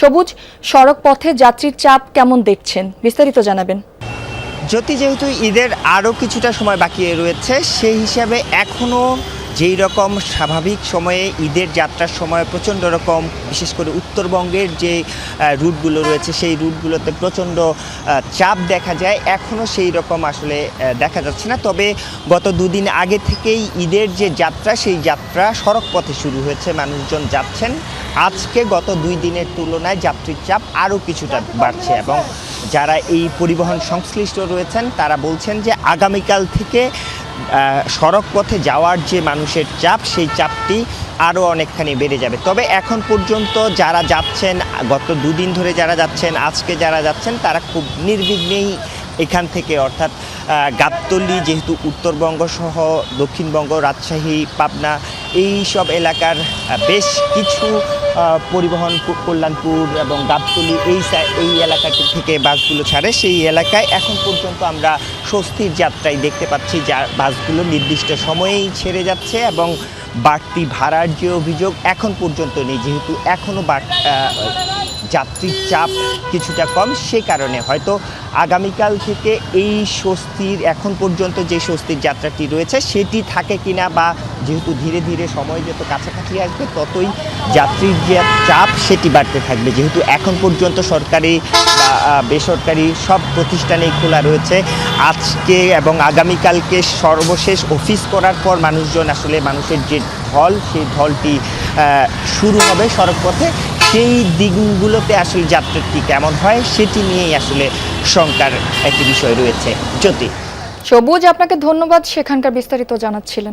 সবুজ, সড়ক পথে যাত্রীর চাপ কেমন দেখছেন, বিস্তারিত জানাবেন। জ্যোতি, যেহেতু ঈদের আরও কিছুটা সময় বাকি রয়েছে, সেই হিসাবে এখনও যেই রকম স্বাভাবিক সময়ে ঈদের যাত্রার সময় প্রচণ্ড রকম, বিশেষ করে উত্তরবঙ্গের যে রুটগুলো রয়েছে সেই রুটগুলোতে প্রচণ্ড চাপ দেখা যায়, এখনও সেই রকম আসলে দেখা যাচ্ছে না। তবে গত দুদিন আগে থেকেই ঈদের যে যাত্রা, সেই যাত্রা সড়ক পথে শুরু হয়েছে, মানুষজন যাচ্ছেন। আজকে গত 2 দিনের তুলনায় যাত্রীর চাপ আরও কিছুটা বাড়ছে এবং যারা এই পরিবহন সংশ্লিষ্ট রয়েছেন তারা বলছেন যে আগামীকাল থেকে সড়ক পথে যাওয়ার যে মানুষের চাপ, সেই চাপটি আরও অনেকখানি বেড়ে যাবে। তবে এখন পর্যন্ত যারা যাচ্ছেন, গত 2 দিন ধরে যারা যাচ্ছেন, আজকে যারা যাচ্ছেন, তারা খুব নির্বিঘ্নেই এখান থেকে, অর্থাৎ গাবতলী, যেহেতু উত্তরবঙ্গ সহ দক্ষিণবঙ্গ, রাজশাহী, পাবনা এই সব এলাকার বেশ কিছু পরিবহন, কল্যাণপুর এবং গাবতলী এই এলাকাটি থেকে বাসগুলো ছাড়ে, সেই এলাকায় এখন পর্যন্ত আমরা স্বস্তির যাত্রাই দেখতে পাচ্ছি, যা বাসগুলো নির্দিষ্ট সময়েই ছেড়ে যাচ্ছে এবং বাড়তি ভাড়ার যে অভিযোগ এখন পর্যন্ত নেই, যেহেতু এখনও যাত্রীর চাপ কিছুটা কম, সে কারণে হয়তো আগামীকাল থেকে এই স্বস্তির, এখন পর্যন্ত যে স্বস্তির যাত্রাটি রয়েছে সেটি থাকে কিনা, বা যেহেতু ধীরে ধীরে সময় যত কাছাকাছি আসবে ততই যাত্রীর যে চাপ সেটি বাড়তে থাকবে। যেহেতু এখন পর্যন্ত সরকারি বা বেসরকারি সব প্রতিষ্ঠানেই খোলা রয়েছে, আজকে এবং আগামীকালকে সর্বশেষ অফিস করার পর মানুষজন আসলে, মানুষের যে ঢল, সেই ঢলটি শুরু হবে সড়ক পথে। সেই দিনগুলোতে আসলে যাত্রাটি কেমন হয় সেটি নিয়েই আসলে শঙ্কার একটি বিষয় রয়েছে। জ্যোতি। সবুজ, আপনাকে ধন্যবাদ সেখানকার বিস্তারিত জানাচ্ছিলেন।